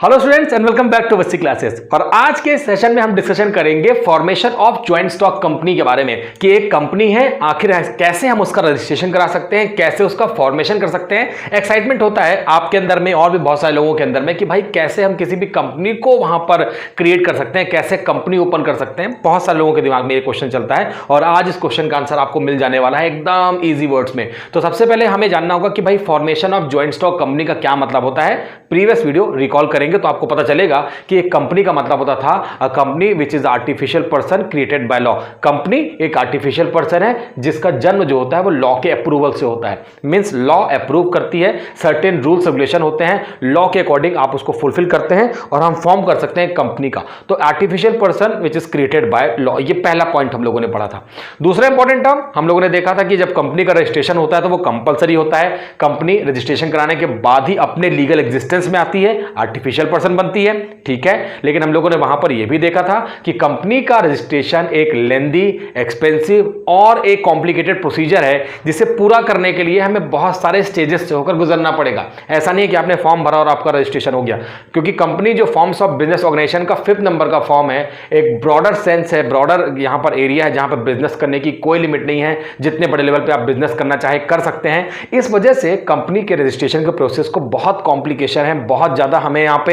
Hello students and welcome back to Vasti classes. और आज के सेशन में हम डिस्कशन करेंगे formation of joint stock company के बारे में कि एक कंपनी है, आखिर कैसे हम उसका रजिस्ट्रेशन करा सकते हैं, कैसे उसका फॉर्मेशन कर सकते हैं। एक्साइटमेंट होता है आपके अंदर में और भी बहुत सारे लोगों के अंदर में कि भाई कैसे हम किसी भी कंपनी को वहां पर क्रिएट कर सकते हैं, कैसे कंपनी ओपन कर सकते हैं। बहुत सारे लोगों के दिमाग में ये क्वेश्चन चलता है और आज इस क्वेश्चन का आंसर आपको मिल जाने वाला है एकदम ईजी वर्ड्स में। तो सबसे पहले हमें जानना होगा कि भाई formation of joint stock company का क्या मतलब होता है। प्रीवियस वीडियो रिकॉल करेंगे तो आपको पता चलेगा कि एक कंपनी का मतलब होता था a company which is artificial person created by law. Company एक आर्टिफिशियल पर्सन है जिसका जन्म जो होता है वो लॉ के अप्रूवल से होता है। मींस लॉ अप्रूव करती है, सर्टेन रूल्स रेगुलेशन होते हैं, लॉ के अकॉर्डिंग आप उसको फुलफिल करते हैं और हम फॉर्म कर सकते हैं कंपनी का। तो artificial person which is created by law, ये पहला पॉइंट हम लोगों ने पढ़ा था। दूसरा इंपॉर्टेंट टर्म हम लोगों ने देखा था कि जब कंपनी का रजिस्ट्रेशन होता है तो वो कंपलसरी होता है। कंपनी रजिस्ट्रेशन कराने के बाद ही अपने लीगल एग्जिस्टेंस में आती है, आर्टिफिशियल पर्सन बनती है, ठीक है। लेकिन हम लोगों ने वहां पर यह भी देखा था कि कंपनी का रजिस्ट्रेशन एक लेंदी, एक्सपेंसिव और एक कॉम्प्लिकेटेड प्रोसीजर है जिसे पूरा करने के लिए हमें बहुत सारे स्टेजेस से होकर गुजरना पड़ेगा। ऐसा नहीं है कि आपने फॉर्म भरा और आपका रजिस्ट्रेशन हो गया, क्योंकि कंपनी जो फॉर्म्स ऑफ बिजनेस ऑर्गेनाइजेशन का 5th नंबर का फॉर्म है, एक ब्रॉडर सेंस है, ब्रॉडर यहां पर एरिया है जहां पर बिजनेस करने की कोई लिमिट नहीं है। जितने बड़े लेवल पे आप बिजनेस करना चाहे कर सकते हैं। इस वजह से कंपनी के रजिस्ट्रेशन के प्रोसेस को बहुत कॉम्प्लिकेशन है, बहुत ज्यादा हमें यहाँ पे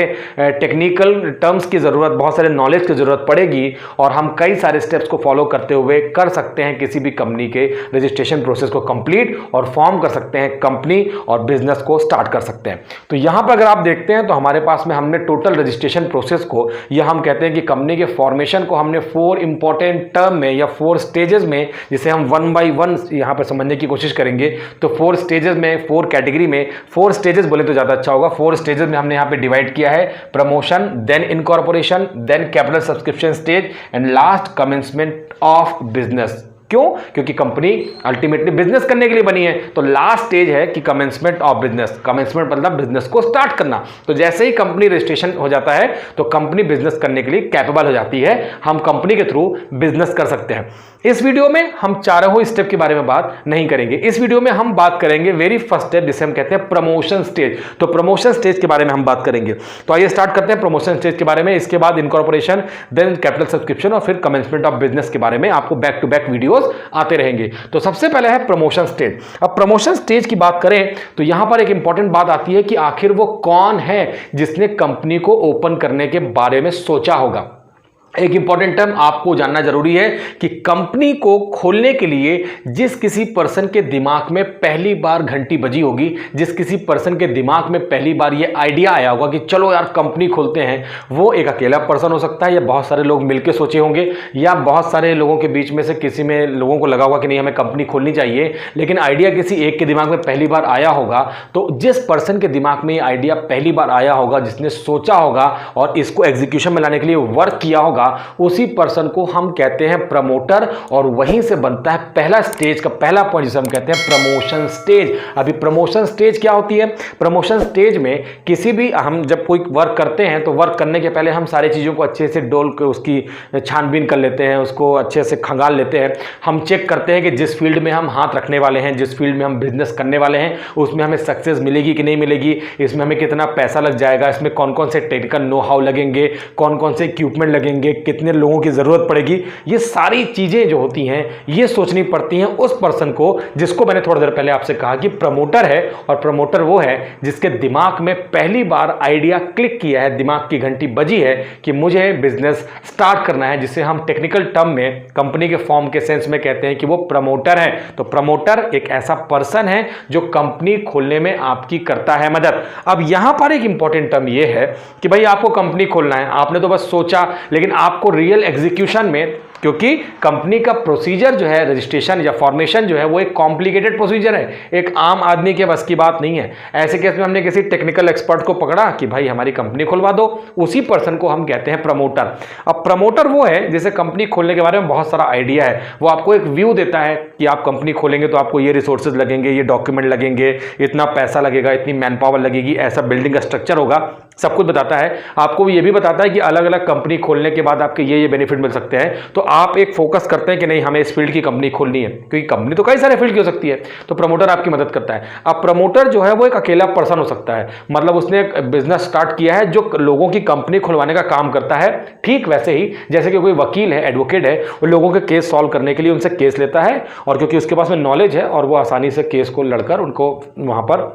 टेक्निकल टर्म्स की जरूरत, बहुत सारे नॉलेज की जरूरत पड़ेगी और हम कई सारे स्टेप्स को फॉलो करते हुए कर सकते हैं किसी भी कंपनी के रजिस्ट्रेशन प्रोसेस को कंप्लीट और फॉर्म कर सकते हैं कंपनी और बिजनेस को स्टार्ट कर सकते हैं। तो यहां पर अगर आप देखते हैं तो हमारे पास में हमने टोटल रजिस्ट्रेशन प्रोसेस को, या हम कहते हैं कि कंपनी के फॉर्मेशन को हमने 4 इंपॉर्टेंट टर्म में या 4 स्टेजेस में, जिसे हम 1 by 1 यहां पर समझने की कोशिश करेंगे। तो 4 स्टेजेस में, 4 कैटेगरी में, 4 स्टेजेस बोले तो ज्यादा अच्छा होगा। 4 स्टेजेस में हमने यहां पे डिवाइड किया है: promotion, then incorporation, then capital subscription stage and last commencement of business. क्यों? क्योंकि कंपनी अल्टीमेटली बिजनेस करने के लिए बनी है। तो लास्ट स्टेज है कि कमेंसमेंट ऑफ बिजनेस। कमेंसमेंट मतलब बिजनेस को स्टार्ट करना। तो जैसे ही कंपनी रजिस्ट्रेशन हो जाता है तो कंपनी बिजनेस करने के लिए कैपेबल हो जाती है, हम कंपनी के थ्रू बिजनेस कर सकते हैं। इस वीडियो में हम चारों स्टेप के बारे में बात नहीं करेंगे। इस वीडियो में हम बात करेंगे वेरी फर्स्ट स्टेप, जिसे हम कहते हैं प्रमोशन स्टेज। तो प्रमोशन स्टेज के बारे में हम बात करेंगे। तो आइए स्टार्ट करते हैं प्रमोशन स्टेज के बारे में। इसके बाद इनकॉर्पोरेशन, देन कैपिटल सब्सक्रिप्शन और फिर कमेंसमेंट ऑफ बिजनेस के बारे में आपको बैक टू बैक वीडियोस आते रहेंगे। तो सबसे पहले है प्रमोशन स्टेज। अब प्रमोशन स्टेज की बात करें तो यहां पर एक इंपॉर्टेंट बात आती है कि आखिर वो कौन है जिसने कंपनी को ओपन करने के बारे में सोचा होगा। एक इंपॉर्टेंट टर्म आपको जानना जरूरी है कि कंपनी को खोलने के लिए जिस किसी पर्सन के दिमाग में पहली बार घंटी बजी होगी, जिस किसी पर्सन के दिमाग में पहली बार ये आइडिया आया होगा कि चलो यार कंपनी खोलते हैं, वो एक अकेला पर्सन हो सकता है या बहुत सारे लोग मिलकर सोचे होंगे, या बहुत सारे लोगों के बीच में से किसी में लोगों को लगा होगा कि नहीं हमें कंपनी खोलनी चाहिए, लेकिन आइडिया किसी एक के दिमाग में पहली बार आया होगा। तो जिस पर्सन के दिमाग में ये आइडिया पहली बार आया होगा, जिसने सोचा होगा और इसको एग्जीक्यूशन में लाने के लिए वर्क किया होगा, उसी पर्सन को हम कहते हैं प्रमोटर। और वहीं से बनता है पहला स्टेज का पहला पॉइंट, जिसे हम कहते हैं प्रमोशन स्टेज। अभी प्रमोशन स्टेज क्या होती है? प्रमोशन स्टेज में किसी भी, हम जब कोई वर्क करते हैं तो वर्क करने के पहले हम सारी चीजों को अच्छे से डोल के उसकी छानबीन कर लेते हैं, उसको अच्छे से खंगाल लेते हैं। हम चेक करते हैं कि जिस फील्ड में हम हाथ रखने वाले हैं, जिस फील्ड में हम बिजनेस करने वाले हैं, उसमें हमें सक्सेस मिलेगी कि नहीं मिलेगी, इसमें हमें कितना पैसा लग जाएगा, इसमें कौन कौन से टेक्निकल नो हाउ लगेंगे, कौन कौन से इक्विपमेंट लगेंगे, कितने लोगों की जरूरत पड़ेगी। ये सारी चीजें जो होती हैं ये सोचनी पड़ती हैं उस पर्सन को, जिसको मैंने थोड़ी देर पहले आपसे कहा कि प्रमोटर है। और प्रमोटर वो है जिसके दिमाग में पहली बार आइडिया क्लिक किया है, दिमाग की घंटी बजी है कि मुझे बिजनेस स्टार्ट करना है, जिसे हम टेक्निकल टर्म में कंपनी के फॉर्म के सेंस में कहते हैं कि वो प्रमोटर है। तो प्रमोटर एक ऐसा पर्सन है जो कंपनी खोलने में आपकी करता है मदद। अब यहां पर एक इंपॉर्टेंट टर्म ये है कि भाई आपको कंपनी खोलना है, आपने तो बस सोचा, लेकिन आपको रियल एग्जीक्यूशन में, क्योंकि कंपनी का प्रोसीजर जो है, रजिस्ट्रेशन या फॉर्मेशन जो है, वो एक कॉम्प्लिकेटेड प्रोसीजर है, एक आम आदमी के बस की बात नहीं है। ऐसे केस में हमने किसी टेक्निकल एक्सपर्ट को पकड़ा कि भाई हमारी कंपनी खुलवा दो, उसी पर्सन को हम कहते हैं प्रमोटर। अब प्रमोटर वो है जिसे कंपनी खोलने के बारे में बहुत सारा आइडिया है, वो आपको एक व्यू देता है कि आप कंपनी खोलेंगे तो आपको ये रिसोर्सेज लगेंगे, ये डॉक्यूमेंट लगेंगे, इतना पैसा लगेगा, इतनी मैन पावर लगेगी, ऐसा बिल्डिंग का स्ट्रक्चर होगा। सब कुछ बताता है। आपको ये भी बताता है कि अलग अलग कंपनी खोलने के बाद आपके ये बेनिफिट मिल सकते हैं। तो आप एक फोकस करते हैं कि नहीं हमें इस फील्ड की कंपनी खोलनी है, क्योंकि कंपनी तो कई सारे फील्ड की हो सकती है, तो प्रमोटर आपकी मदद करता है। अब प्रमोटर जो है वो एक अकेला पर्सन हो सकता है, मतलब उसने एक बिजनेस स्टार्ट किया है जो लोगों की कंपनी खुलवाने का काम करता है। ठीक वैसे ही जैसे कि कोई वकील है, एडवोकेट है, वो लोगों के केस सॉल्व करने के लिए उनसे केस लेता है, और क्योंकि उसके पास में नॉलेज है और वो आसानी से केस को लड़कर उनको वहां पर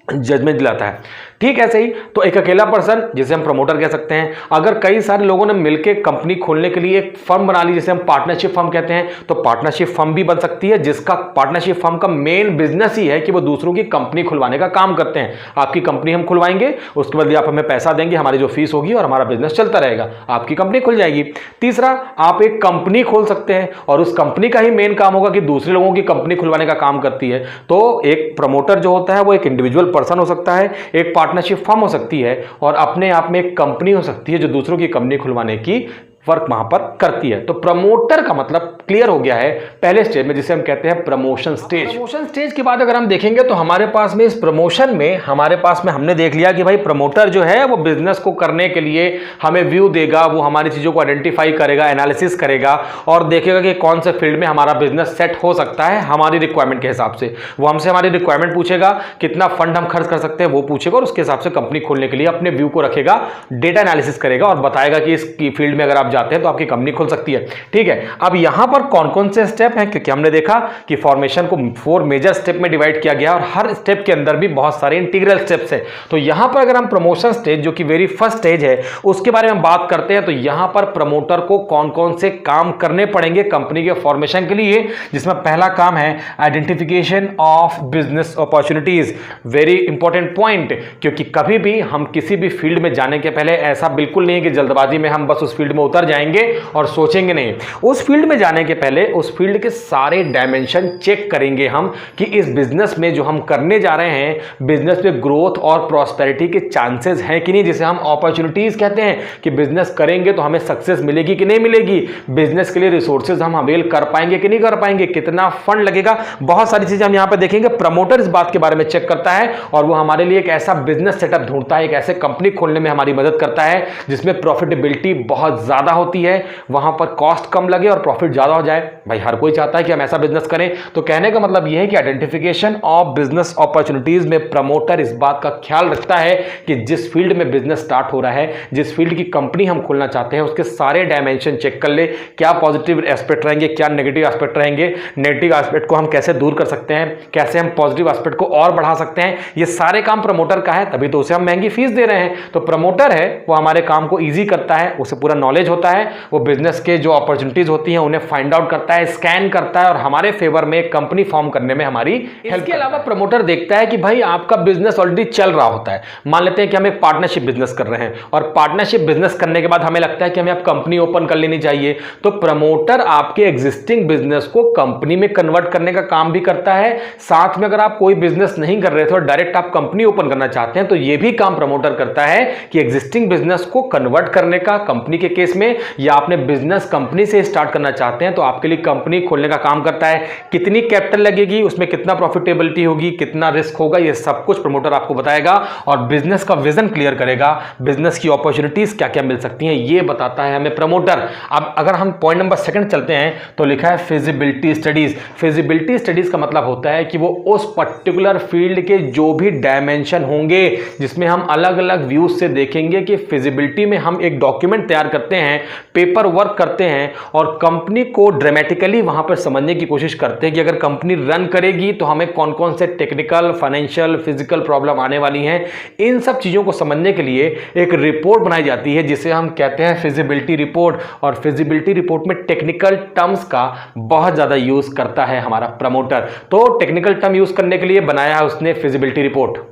जजमेंट दिलाता है। ठीक ऐसे ही तो एक अकेला पर्सन जिसे हम प्रमोटर कह सकते हैं। अगर कई सारे लोगों ने मिलकर कंपनी खोलने के लिए एक फर्म बना ली, जिसे हम पार्टनरशिप फर्म कहते हैं, तो पार्टनरशिप फर्म भी बन सकती है, जिसका पार्टनरशिप फर्म का मेन बिजनेस ही है कि वो दूसरों की कंपनी खुलवाने का काम करते हैं। आपकी कंपनी हम खुलवाएंगे, उसके बाद आप हमें पैसा देंगे, हमारी जो फीस होगी और हमारा बिजनेस चलता रहेगा, आपकी कंपनी खुल जाएगी। तीसरा, आप एक कंपनी खोल सकते हैं और उस कंपनी का ही मेन काम होगा कि दूसरे लोगों की कंपनी खुलवाने का काम करती है। तो एक प्रमोटर जो होता है वो एक इंडिविजुअल पर्सन हो सकता है, एक पार्टनरशिप फर्म हो सकती है, और अपने आप में एक कंपनी हो सकती है जो दूसरों की कंपनी खुलवाने की वर्क वहां पर करती है। तो प्रमोटर का मतलब क्लियर हो गया है पहले स्टेज में, जिसे हम कहते हैं प्रमोशन स्टेज। प्रमोशन स्टेज के बाद अगर हम देखेंगे तो हमारे पास में इस प्रमोशन में हमने देख लिया कि भाई प्रमोटर जो है वो बिजनेस को करने के लिए हमें व्यू देगा, वो हमारी चीजों को आइडेंटिफाई करेगा, एनालिसिस करेगा और देखेगा कि कौन से फील्ड में हमारा बिजनेस सेट हो सकता है हमारी रिक्वायरमेंट के हिसाब से। वो हमसे हमारी रिक्वायरमेंट पूछेगा, कितना फंड हम खर्च कर सकते हैं वो पूछेगा, और उसके हिसाब से कंपनी खोलने के लिए अपने व्यू को रखेगा, डेटा एनालिसिस करेगा और बताएगा कि इस फील्ड में अगर आप जाते हैं तो आपकी कंपनी खुल सकती है। ठीक है, अब यहां पर कौन कौन से स्टेप हैं, क्योंकि हमने देखा कि फॉर्मेशन को 4 मेजर स्टेप में डिवाइड किया गया और हर स्टेप के अंदर भी बहुत सारे इंटीग्रल स्टेप्स हैं। तो यहां पर अगर हम प्रमोशन स्टेज जो कि वेरी फर्स्ट स्टेज है उसके बारे में बात करते हैं, तो यहां पर प्रमोटर को कौन कौन से काम करने पड़ेंगे कंपनी के फॉर्मेशन के लिए, जिसमें पहला काम है identification of business opportunities. Very important point, क्योंकि कभी भी हम किसी भी फील्ड में जाने के पहले ऐसा बिल्कुल नहीं है कि जल्दबाजी में हम बस उस फील्ड में उतर जाएंगे और सोचेंगे नहीं। उस फील्ड में जाने के पहले उस फील्ड के सारे डायमेंशन चेक करेंगे हम कि इस बिजनेस में जो हम करने जा रहे हैं, बिजनेस में ग्रोथ और प्रॉस्पेरिटी के चांसेस हैं कि नहीं, जिसे हम अपॉर्चुनिटीज कहते हैं, कि बिजनेस करेंगे तो हमें सक्सेस मिलेगी कि नहीं मिलेगी, बिजनेस के लिए रिसोर्सेज हम अवेल कर पाएंगे कि नहीं कर पाएंगे, कितना फंड लगेगा, बहुत सारी चीजें हम यहां पर देखेंगे। प्रमोटर इस बात के बारे में चेक करता है और वो हमारे लिए एक ऐसा बिजनेस सेटअप ढूंढता है, एक ऐसे कंपनी खोलने में हमारी मदद करता है जिसमें प्रॉफिटेबिलिटी बहुत ज्यादा होती है, वहां पर कॉस्ट कम लगे और प्रॉफिट ज्यादा हो जाए। भाई हर कोई चाहता है कि हम ऐसा बिजनेस करें। तो कहने का मतलब यह है कि आइडेंटिफिकेशन ऑफ बिजनेस अपॉर्चुनिटीज में प्रमोटर इस बात का ख्याल रखता है कि जिस फील्ड में बिजनेस स्टार्ट हो रहा है, जिस फील्ड की कंपनी हम खोलना चाहते हैं, उसके सारे डायमेंशन चेक कर ले, क्या पॉजिटिव एस्पेक्ट रहेंगे, क्या नेगेटिव एस्पेक्ट रहेंगे, नेगेटिव एस्पेक्ट को हम कैसे दूर कर सकते हैं, कैसे हम पॉजिटिव एस्पेक्ट को और बढ़ा सकते हैं। ये सारे काम प्रमोटर का है, तभी तो उसे हम महंगी फीस दे रहे हैं। तो प्रमोटर है वो हमारे काम को ईजी करता है, उसे पूरा नॉलेज होता है, वो बिजनेस के जो अपॉर्चुनिटीज होती हैं उन्हें फाइंड आउट करता है, स्कैन करता है और हमारे फेवर में एक कंपनी फॉर्म करने में हमारी हेल्प। के अलावा प्रमोटर देखता है कि भाई आपका बिजनेस ऑलरेडी चल रहा होता है। मान लेते हैं कि हम एक पार्टनरशिप बिजनेस कर रहे हैं और पार्टनरशिप बिजनेस करने के बाद हमें लगता है कि हमें अब कंपनी ओपन कर लेनी चाहिए, तो प्रमोटर आपके एग्जिस्टिंग बिजनेस को कंपनी में कन्वर्ट करने का काम भी करता है। साथ में अगर आप कोई बिजनेस नहीं कर रहे थे और डायरेक्ट आप कंपनी ओपन करना चाहते हैं, तो यह भी काम प्रमोटर करता है कि एग्जिस्टिंग बिजनेस को कन्वर्ट करने का कंपनी के केस में, या आपने बिजनेस कंपनी से स्टार्ट करना चाहते हैं तो आपके लिए कंपनी खोलने का काम करता है। कितनी कैपिटल लगेगी, उसमें कितना प्रॉफिटेबिलिटी होगी, कितना रिस्क होगा, ये सब कुछ प्रमोटर आपको बताएगा और बिजनेस का विजन क्लियर करेगा, बिजनेस की अपॉर्चुनिटीज क्या क्या मिल सकती हैं ये बताता है हमें प्रमोटर। अब अगर हम पॉइंट नंबर 2 चलते हैं तो लिखा है फिजिबिलिटी स्टडीज। फिजिबिलिटी स्टडीज का मतलब होता है कि वो उस पर्टिकुलर फील्ड के जो भी डायमेंशन होंगे, जिसमें हम अलग अलग व्यूज से देखेंगे कि फिजिबिलिटी में हम एक डॉक्यूमेंट तैयार करते हैं, पेपर वर्क करते हैं और कंपनी को ड्रामेटिकली वहां पर समझने की कोशिश करते हैं कि अगर कंपनी रन करेगी तो हमें कौन कौन से टेक्निकल, फाइनेंशियल, फिजिकल प्रॉब्लम आने वाली हैं। इन सब चीजों को समझने के लिए एक रिपोर्ट बनाई जाती है जिसे हम कहते हैं फिजिबिलिटी रिपोर्ट, और फिजिबिलिटी रिपोर्ट में टेक्निकल टर्म्स का बहुत ज्यादा यूज करता है हमारा प्रमोटर। तो टेक्निकल टर्म यूज करने के लिए बनाया है उसने फिजिबिलिटी रिपोर्ट।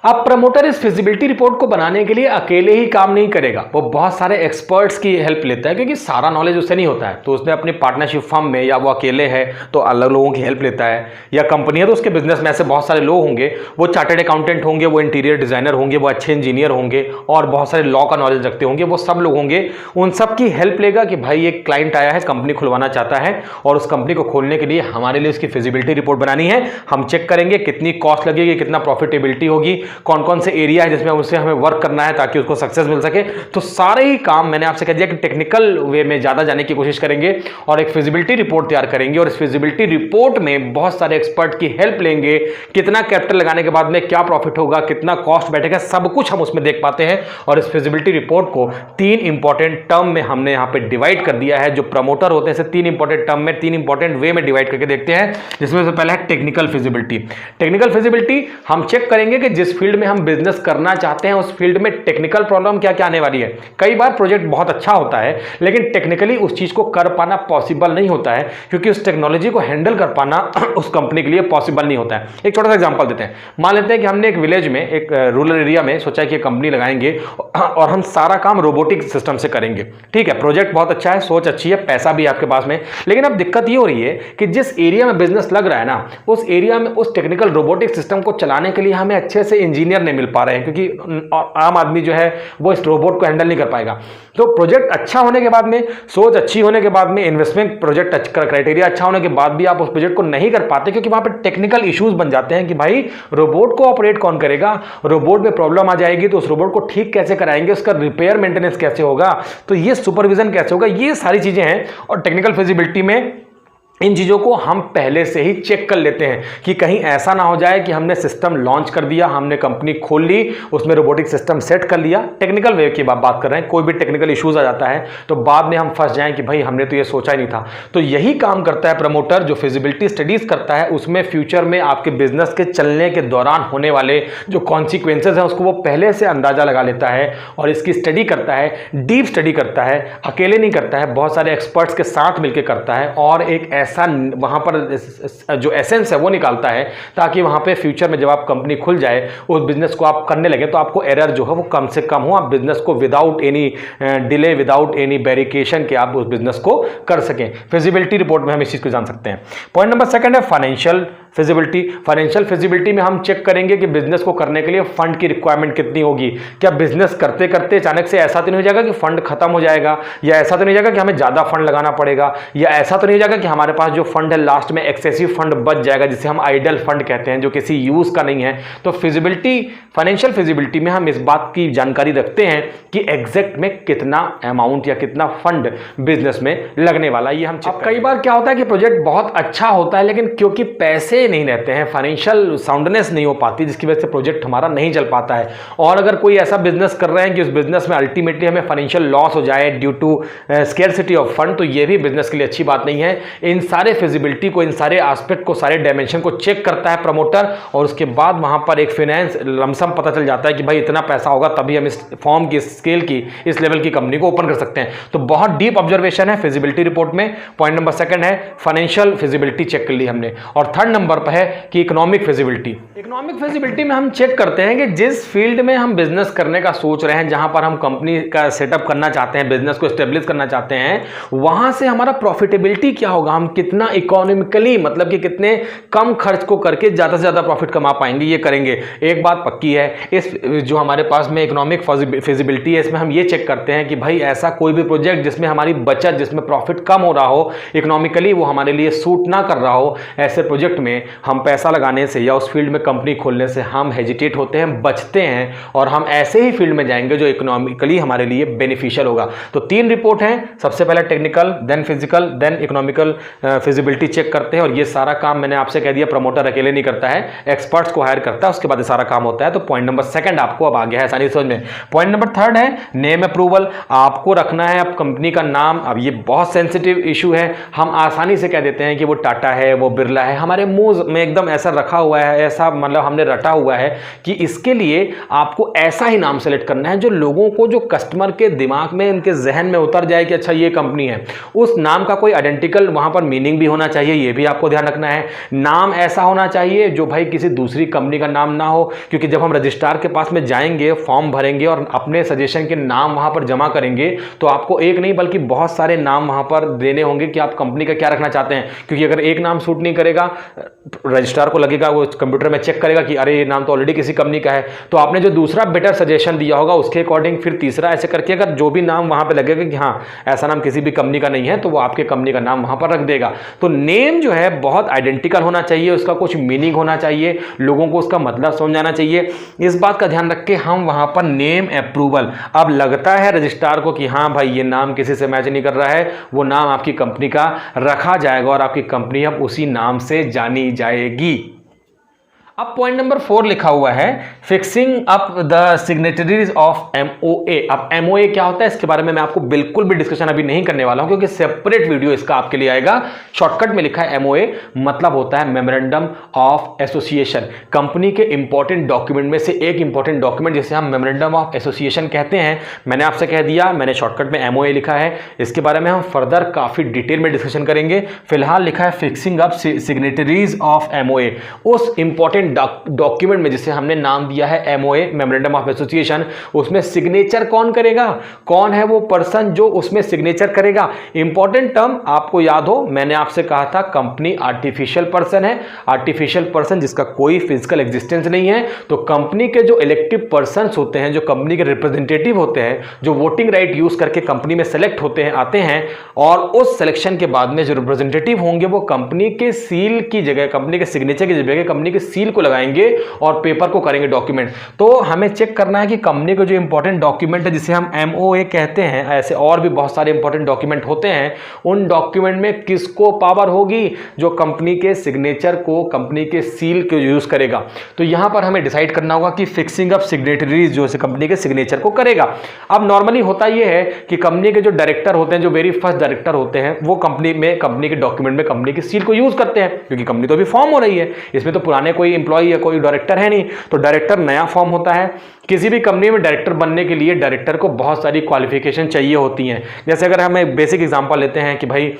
अब प्रमोटर इस फिजिबिलिटी रिपोर्ट को बनाने के लिए अकेले ही काम नहीं करेगा, वो बहुत सारे एक्सपर्ट्स की हेल्प लेता है, क्योंकि सारा नॉलेज उससे नहीं होता है। तो उसने अपनी पार्टनरशिप फर्म में, या वो अकेले है तो अलग लोगों की हेल्प लेता है, या कंपनी है तो उसके बिजनेस में ऐसे बहुत सारे लोग होंगे, वो चार्टर्ड अकाउंटेंट होंगे, वो इंटीरियर डिजाइनर होंगे, वो अच्छे इंजीनियर होंगे और बहुत सारे लॉ का नॉलेज रखते होंगे, वो सब लोग होंगे। उन सब की हेल्प लेगा कि भाई एक क्लाइंट आया है, कंपनी खुलवाना चाहता है और उस कंपनी को खोलने के लिए हमारे लिए उसकी फिजिबिलिटी रिपोर्ट बनानी है। हम चेक करेंगे कितनी कॉस्ट लगेगी, कितना प्रॉफिटेबिलिटी होगी, कौन कौन से एरिया है जिसमें उससे हमें वर्क करना है ताकि उसको सक्सेस मिल सके। तो सारे ही काम मैंने आपसे कह दिया कि टेक्निकल वे में ज़्यादा जाने की कोशिश करेंगे और एक फिजिबिलिटी रिपोर्ट तैयार करेंगे, और इस फिजिबिलिटी रिपोर्ट में बहुत सारे एक्सपर्ट की हेल्प लेंगे। कितना कैपिटल लगाने के बाद में क्या प्रॉफिट होगा, कितना कॉस्ट बैठेगा, सब कुछ हम उसमें देख पाते हैं। और इस फिजिबिलिटी रिपोर्ट को 3 इंपॉर्टेंट टर्म में हमने यहां पे डिवाइड कर दिया है। जो प्रमोटर होते हैं 3 इंपॉर्टेंट टर्म में 3 इंपॉर्टेंट वे में डिवाइड करके देखते हैं, जिसमें से पहला है टेक्निकल फिजिबिलिटी। टेक्निकल फिजिबिलिटी हम चेक करेंगे कि जिस फील्ड में हम बिजनेस करना चाहते हैं उस फील्ड में टेक्निकल प्रॉब्लम क्या क्या आने वाली है। कई बार प्रोजेक्ट बहुत अच्छा होता है लेकिन टेक्निकली उस चीज को कर पाना पॉसिबल नहीं होता है, क्योंकि उस टेक्नोलॉजी को हैंडल कर पाना उस कंपनी के लिए पॉसिबल नहीं होता है। एक छोटा सा एग्जांपल देते हैं। मान लेते हैं कि हमने एक विलेज में, एक रूरल एरिया में सोचा है कि कंपनी लगाएंगे और हम सारा काम रोबोटिक सिस्टम से करेंगे। ठीक है, प्रोजेक्ट बहुत अच्छा है, सोच अच्छी है, पैसा भी आपके पास में, लेकिन अब दिक्कत ये हो रही है कि जिस एरिया में बिजनेस लग रहा है ना, उस एरिया में उस टेक्निकल रोबोटिक सिस्टम को चलाने के लिए हमें अच्छे से इंजीनियर नहीं मिल पा रहे हैं, क्योंकि आम आदमी जो है वो इस रोबोट को हैंडल नहीं कर पाएगा। तो प्रोजेक्ट अच्छा होने के बाद में, सोच अच्छी होने के बाद में, इन्वेस्टमेंट प्रोजेक्ट क्राइटेरिया अच्छा होने के बाद भी आप उस प्रोजेक्ट को नहीं कर पाते, क्योंकि वहां पर टेक्निकल इश्यूज बन जाते हैं कि भाई रोबोट को ऑपरेट कौन करेगा, रोबोट में प्रॉब्लम आ जाएगी तो उस रोबोट को ठीक कैसे कराएंगे, उसका रिपेयर मेंटेनेंस कैसे होगा, तो ये सुपरविजन कैसे होगा, ये सारी चीजें हैं। और टेक्निकल फिजिबिलिटी में इन चीज़ों को हम पहले से ही चेक कर लेते हैं कि कहीं ऐसा ना हो जाए कि हमने सिस्टम लॉन्च कर दिया, हमने कंपनी खोल ली, उसमें रोबोटिक सिस्टम सेट कर लिया, टेक्निकल वे की बात कर रहे हैं, कोई भी टेक्निकल इश्यूज आ जाता है तो बाद में हम फंस जाएं कि भाई हमने तो ये सोचा ही नहीं था। तो यही काम करता है प्रमोटर, जो फिजिबिलिटी स्टडीज करता है, उसमें फ्यूचर में आपके बिजनेस के चलने के दौरान होने वाले जो कॉन्सिक्वेंसेज हैं उसको वो पहले से अंदाजा लगा लेता है और इसकी स्टडी करता है, डीप स्टडी करता है, अकेले नहीं करता है, बहुत सारे एक्सपर्ट्स के साथ मिलकर करता है और एक ऐसा वहां पर जो एसेंस है वो निकालता है ताकि वहां पे फ्यूचर में जब आप कंपनी खुल जाए, उस बिजनेस को आप करने लगे तो आपको एरर जो है वो कम से कम हो, आप बिजनेस को without any delay, without any barrication के आप उस बिजनेस को कर सकें। फिजिबिलिटी रिपोर्ट में हम इस चीज को जान सकते हैं। पॉइंट नंबर 2 है फाइनेंशियल फिजिबिलिटी। फाइनेंशियल फिजिबिलिटी में हम चेक करेंगे कि बिजनेस को करने के लिए फंड की रिक्वायरमेंट कितनी होगी। क्या बिजनेस करते करते अचानक से ऐसा तो नहीं हो जाएगा कि फंड खत्म हो जाएगा, या ऐसा तो नहीं हो जाएगा कि हमें ज्यादा फंड लगाना पड़ेगा, या ऐसा तो नहीं हो जाएगा कि हमारे पास जो फंड है लास्ट में एक्सेसिव फंड बच जाएगा, जिसे हम आइडल फंड कहते हैं, जो किसी यूज का नहीं है। तो फिजिबिलिटी, फाइनेंशियल फिजिबिलिटी में हम इस बात की जानकारी रखते हैं कि एग्जैक्ट में कितना अमाउंट या कितना फंड बिजनेस में लगने वाला, ये हम चेक। कई बार क्या होता है कि प्रोजेक्ट बहुत अच्छा होता है लेकिन क्योंकि पैसे नहीं रहते हैं, फाइनेंशियल साउंडनेस नहीं हो पाती, जिसकी वजह से प्रोजेक्ट हमारा नहीं चल पाता है। और अगर कोई ऐसा बिजनेस कर रहे हैं कि उस बिजनेस में अल्टीमेटली हमें फाइनेंशियल लॉस हो जाए due to scarcity of fund, तो ये भी बिजनेस के लिए अच्छी बात नहीं है। इन सारे फिजिबिलिटी को, इन सारे एस्पेक्ट को, सारे डायमेंशन को चेक करता है प्रमोटर और उसके बाद वहां पर एक फाइनेंस लमसम पता चल जाता है कि भाई इतना पैसा होगा तभी हम इस फॉर्म की, स्केल की, इस लेवल की कंपनी को ओपन कर सकते हैं। तो बहुत डीप ऑब्जर्वेशन है फिजिबिलिटी रिपोर्ट में। पॉइंट नंबर 2 है फाइनेंशियल फिजिबिलिटी चेक कर ली हमने। और 3rd नंबर पर है कि इकोनॉमिक फिजिबिलिटी। इकोनॉमिक फिजिबिलिटी में हम चेक करते हैं कि जिस फील्ड में हम बिजनेस करने का सोच रहे हैं, जहां पर हम कंपनी का सेटअप करना चाहते हैं, बिजनेस को एस्टेब्लिश करना चाहते हैं, वहां से हमारा प्रॉफिटेबिलिटी क्या होगा, हम कितना इकोनॉमिकली, मतलब कि कितने कम खर्च को करके ज्यादा से ज्यादा प्रॉफिट कमा पाएंगे, ये करेंगे। एक बात पक्की है, इस जो हमारे पास में इकोनॉमिक फिजिबिलिटी है, इसमें हम ये चेक करते हैं कि भाई ऐसा कोई भी प्रोजेक्ट जिसमें हमारी बचत, जिसमें प्रॉफिट कम हो रहा हो, इकोनॉमिकली वो हमारे लिए सूट ना कर रहा हो, ऐसे प्रोजेक्ट में हम पैसा लगाने से या उस फील्ड में कंपनी खोलने से हम हेजिटेट होते हैं, बचते हैं, और हम ऐसे ही फील्ड में जाएंगे जो इकोनॉमिकली हमारे लिए बेनिफिशियल होगा। तो 3 रिपोर्ट हैं, सबसे पहले technical, then physical, then economical feasibility check करते हैं। और ये सारा काम मैंने आपसे कह दिया प्रमोटर अकेले नहीं करता है, एक्सपर्ट्स को हायर करता है, उसके बाद ये सारा काम होता है। तो पॉइंट नंबर 2 आपको अब आ गया है आसानी समझ में। पॉइंट नंबर 3 है नेम अप्रूवल। आपको रखना है अब कंपनी का नाम। अब ये बहुत सेंसिटिव इशू है, हम आसानी से कह देते हैं कि वो टाटा है, वो बिरला है, हमारे मुंह में एकदम ऐसा रखा हुआ है, ऐसा मतलब हमने रटा हुआ है कि इसके लिए आपको ऐसा ही नाम सेलेक्ट करना है जो लोगों को, जो कस्टमर के दिमाग में, उनके जहन में उतर जाए कि अच्छा ये कंपनी है। उस नाम का कोई आइडेंटिकल वहां पर मीनिंग भी होना चाहिए, ये भी आपको ध्यान रखना है। नाम ऐसा होना चाहिए जो भाई किसी दूसरी कंपनी का नाम ना हो, क्योंकि जब हम रजिस्ट्रार के पास में जाएंगे, फॉर्म भरेंगे और अपने सजेशन के नाम वहां पर जमा करेंगे, तो आपको एक नहीं बल्कि बहुत सारे नाम वहां पर देने होंगे कि आप कंपनी का क्या रखना चाहते हैं। क्योंकि अगर एक नाम सूट नहीं करेगा, रजिस्ट्रार को लगेगा, वो कंप्यूटर में चेक करेगा कि अरे ये नाम तो ऑलरेडी किसी कंपनी का है, तो आपने जो दूसरा बेटर सजेशन दिया होगा उसके अकॉर्डिंग फिर तीसरा, ऐसे करके अगर जो भी नाम वहां पे लगेगा कि हाँ ऐसा नाम किसी भी कंपनी का नहीं है, तो वो आपके कंपनी का नाम वहां पर रख देगा। करेगा। तो नेम जो है बहुत आइडेंटिकल होना चाहिए, उसका कुछ मीनिंग होना चाहिए, लोगों को उसका मतलब समझ आना चाहिए। इस बात का ध्यान रख के हम वहां पर नेम अप्रूवल, अब लगता है रजिस्ट्रार को कि हाँ भाई ये नाम किसी से मैच नहीं कर रहा है, वो नाम आपकी कंपनी का रखा जाएगा और आपकी कंपनी अब उसी नाम से जानी जाएगी। अब पॉइंट नंबर 4 लिखा हुआ है fixing up the signatories of MOA. अब एमओए क्या होता है इसके बारे में मैं आपको बिल्कुल भी डिस्कशन अभी नहीं करने वाला हूं, क्योंकि सेपरेट वीडियो इसका आपके लिए आएगा। शॉर्टकट में लिखा है एमओए मतलब होता है मेमोरेंडम ऑफ एसोसिएशन। कंपनी के इंपॉर्टेंट डॉक्यूमेंट में से एक इंपॉर्टेंट डॉक्यूमेंट जिसे हम मेमोरेंडम ऑफ एसोसिएशन कहते हैं। मैंने आपसे कह दिया, मैंने शॉर्टकट में एमओए लिखा है, इसके बारे में हम फर्दर काफी डिटेल में डिस्कशन करेंगे। फिलहाल लिखा है fixing up signatories of MOA, उस इंपॉर्टेंट डॉक्यूमेंट में जिसे हमने नाम दिया है एमओए मेमोरेंडम ऑफ एसोसिएशन, उसमें सिग्नेचर कौन करेगा, कौन है वो पर्सन जो उसमें सिग्नेचर करेगा। इंपॉर्टेंट टर्म आपको याद हो, मैंने आपसे कहा था कंपनी आर्टिफिशियल पर्सन है। आर्टिफिशियल पर्सन जिसका कोई फिजिकल एग्जिस्टेंस नहीं है। तो कंपनी के जो इलेक्टिव पर्सन होते हैं, जो कंपनी के रिप्रेजेंटेटिव होते हैं, जो वोटिंग राइट यूज करके कंपनी में सेलेक्ट होते हैं, आते हैं, और उस सिलेक्शन के बाद में जो रिप्रेजेंटेटिव होंगे वो कंपनी के सील की जगह, कंपनी के सिग्नेचर की जगह कंपनी के सील को लगाएंगे और पेपर को करेंगे डॉक्यूमेंट। तो हमें चेक करना है कि कंपनी का जो इंपॉर्टेंट डॉक्यूमेंट है जिसे हम एमओए कहते हैं, ऐसे और भी बहुत सारे इंपॉर्टेंट डॉक्यूमेंट होते हैं, उन डॉक्यूमेंट में किसको पावर होगी, जो कंपनी के सिग्नेचर को, कंपनी के सील को यूज करेगा। तो यहां पर हमें डिसाइड करना होगा कि फिक्सिंग अप सिग्नेटरीज जो है कंपनी के सिग्नेचर को करेगा। अब नॉर्मली होता यह है कि कंपनी के जो डायरेक्टर होते हैं, जो वेरी फर्स्ट डायरेक्टर होते हैं, वो कंपनी में, कंपनी के डॉक्यूमेंट में कंपनी के सील को यूज करते हैं, क्योंकि कंपनी तो अभी फॉर्म हो रही है, इसमें तो पुराने कोई एम्प्लॉय या कोई डायरेक्टर है नहीं। तो डायरेक्टर नया फॉर्म होता है। किसी भी कंपनी में डायरेक्टर बनने के लिए डायरेक्टर को बहुत सारी क्वालिफिकेशन चाहिए होती हैं। जैसे अगर हम एक बेसिक एग्जांपल लेते हैं कि भाई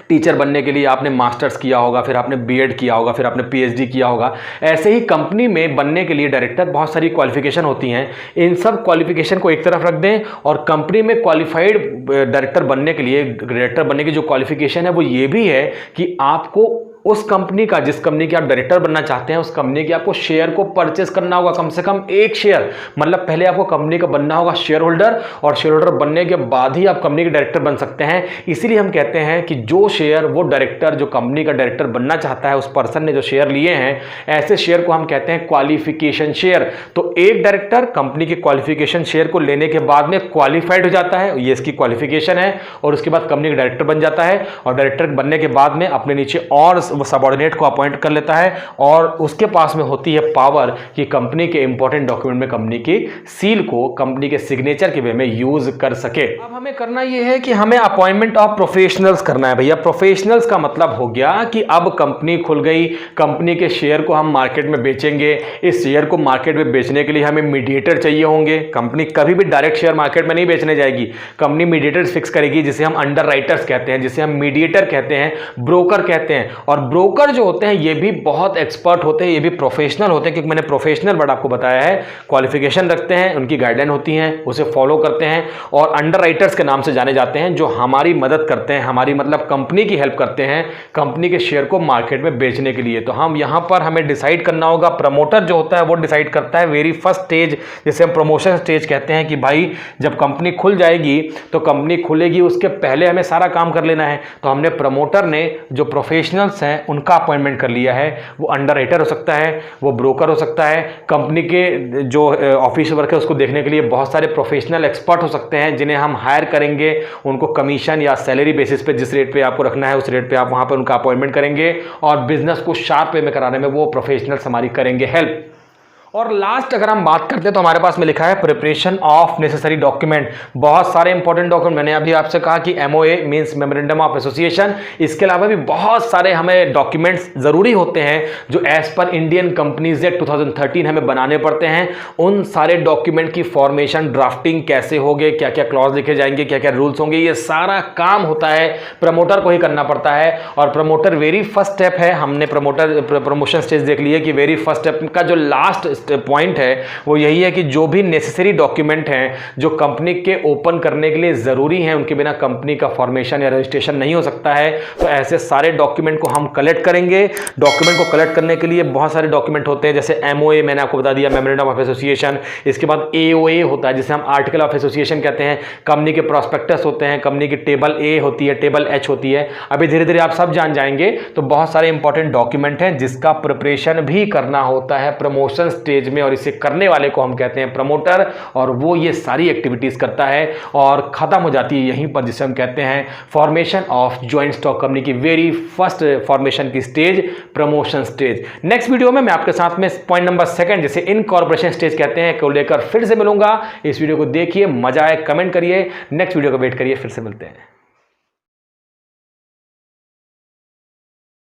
टीचर बनने के लिए आपने मास्टर्स किया होगा, फिर आपने बीएड किया होगा, फिर आपने पीएचडी किया होगा। ऐसे ही कंपनी में बनने के लिए डायरेक्टर बहुत सारी क्वालिफिकेशन होती हैं। इन सब क्वालिफिकेशन को एक तरफ रख दें और कंपनी में क्वालिफाइड डायरेक्टर बनने के लिए, डायरेक्टर बनने की जो क्वालिफिकेशन है वो ये भी है कि आपको उस कंपनी का, जिस कंपनी के आप डायरेक्टर बनना चाहते हैं, उस कंपनी के आपको शेयर को परचेस करना होगा, कम से कम एक शेयर। मतलब पहले आपको कंपनी का बनना होगा शेयर होल्डर, और शेयर होल्डर बनने के बाद ही आप कंपनी के डायरेक्टर बन सकते हैं। इसीलिए हम कहते हैं कि जो शेयर वो डायरेक्टर, जो कंपनी का डायरेक्टर बनना चाहता है, उस पर्सन ने जो शेयर लिए हैं, ऐसे शेयर को हम कहते हैं क्वालिफिकेशन शेयर। तो एक डायरेक्टर कंपनी के क्वालिफिकेशन शेयर को लेने के बाद में क्वालिफाइड हो जाता है, ये इसकी क्वालिफिकेशन है, और उसके बाद कंपनी का डायरेक्टर बन जाता है। और डायरेक्टर बनने के बाद में अपने नीचे और वो सबऑर्डिनेट को अपॉइंट कर लेता है, और उसके पास में होती है पावर कि कंपनी के इंपॉर्टेंट डॉक्यूमेंट में कंपनी की सील को कंपनी के सिग्नेचर के वे में यूज कर सके। अब हमें करना यह है कि हमें अपॉइंटमेंट ऑफ प्रोफेशनल्स करना है। भैया प्रोफेशनल्स का मतलब हो गया कि अब कंपनी खुल गई, कंपनी के शेयर को हम मार्केट में बेचेंगे। इस शेयर को मार्केट में बेचने के लिए हमें मीडिएटर चाहिए होंगे। कंपनी कभी भी डायरेक्ट शेयर मार्केट में नहीं बेचने जाएगी, कंपनी मीडिएटर्स फिक्स करेगी, जिसे हम अंडर राइटर्स कहते हैं, जिसे हम मीडिएटर कहते हैं, ब्रोकर कहते हैं। और ब्रोकर जो होते हैं ये भी बहुत एक्सपर्ट होते हैं, ये भी प्रोफेशनल होते हैं, क्योंकि मैंने प्रोफेशनल वर्ड आपको बताया है। क्वालिफिकेशन रखते हैं, उनकी गाइडलाइन होती हैं, उसे फॉलो करते हैं, और अंडर राइटर्स के नाम से जाने जाते हैं, जो हमारी मदद करते हैं, हमारी मतलब कंपनी की हेल्प करते हैं कंपनी के शेयर को मार्केट में बेचने के लिए। तो हम यहां पर हमें डिसाइड करना होगा, प्रमोटर जो होता है वो डिसाइड करता है वेरी फर्स्ट स्टेज, जिसे हम प्रमोशन स्टेज कहते हैं, कि भाई जब कंपनी खुल जाएगी तो कंपनी खुलेगी उसके पहले हमें सारा काम कर लेना है। तो हमने प्रमोटर ने जो प्रोफेशनल्स हैं उनका अपॉइंटमेंट कर लिया है। वो अंडर राइटर हो सकता है, वो ब्रोकर हो सकता है, कंपनी के जो ऑफिस वर्क है उसको देखने के लिए बहुत सारे प्रोफेशनल एक्सपर्ट हो सकते हैं, जिन्हें हम हायर करेंगे। उनको कमीशन या सैलरी बेसिस पे जिस रेट पे आपको रखना है उस रेट पे आप वहां पे उनका अपॉइंटमेंट करेंगे, और बिजनेस को शार्प वे में कराने में वो प्रोफेशनल्स हमारी करेंगे हेल्प। और लास्ट अगर हम बात करते हैं तो हमारे पास में लिखा है प्रिपरेशन ऑफ नेसेसरी डॉक्यूमेंट। बहुत सारे इंपॉर्टेंट डॉक्यूमेंट, मैंने अभी आपसे कहा कि MOA means memorandum of association, इसके अलावा भी बहुत सारे हमें डॉक्यूमेंट्स जरूरी होते हैं जो as per Indian companies act 2013 हमें बनाने पड़ते हैं। उन सारे डॉक्यूमेंट की फॉर्मेशन, ड्राफ्टिंग कैसे होगे, क्या क्या क्लॉज लिखे जाएंगे, क्या क्या रूल्स होंगे, ये सारा काम होता है प्रमोटर को ही करना पड़ता है। और प्रमोटर वेरी फर्स्ट स्टेप है, हमने प्रमोशन स्टेज देख लिया कि वेरी फर्स्ट स्टेप का जो लास्ट पॉइंट है वो यही है कि जो भी नेसेसरी डॉक्यूमेंट हैं जो कंपनी के ओपन करने के लिए ज़रूरी हैं, उनके बिना कंपनी का फॉर्मेशन या रजिस्ट्रेशन नहीं हो सकता है। तो ऐसे सारे डॉक्यूमेंट को हम कलेक्ट करेंगे। डॉक्यूमेंट को कलेक्ट करने के लिए बहुत सारे डॉक्यूमेंट होते हैं, जैसे MOA मैंने आपको बता दिया, मेमोरेंडम ऑफ एसोसिएशन। इसके बाद AOA होता है जिसे हम आर्टिकल ऑफ एसोसिएशन कहते हैं। कंपनी के प्रॉस्पेक्टस होते हैं, कंपनी की टेबल A होती है, टेबल H होती है। अभी धीरे धीरे आप सब जान जाएंगे। तो बहुत सारे इंपॉर्टेंट डॉक्यूमेंट हैं जिसका प्रिपरेशन भी करना होता है प्रमोशन स्टेज में, और इसे करने वाले को हम कहते हैं प्रमोटर, और वो ये सारी एक्टिविटीज करता है और खत्म हो जाती है यहीं पर, जिसे हम कहते हैं formation of joint stock company की वेरी फर्स्ट फॉर्मेशन की stage, promotion stage. Next video में मैं आपके साथ में पॉइंट नंबर 2 जिसे इनकॉर्पोरेशन स्टेज कहते हैं को लेकर फिर से मिलूंगा। इस वीडियो को देखिए, मजा आए, कमेंट करिए, नेक्स्ट वीडियो को वेट करिए, फिर से मिलते हैं।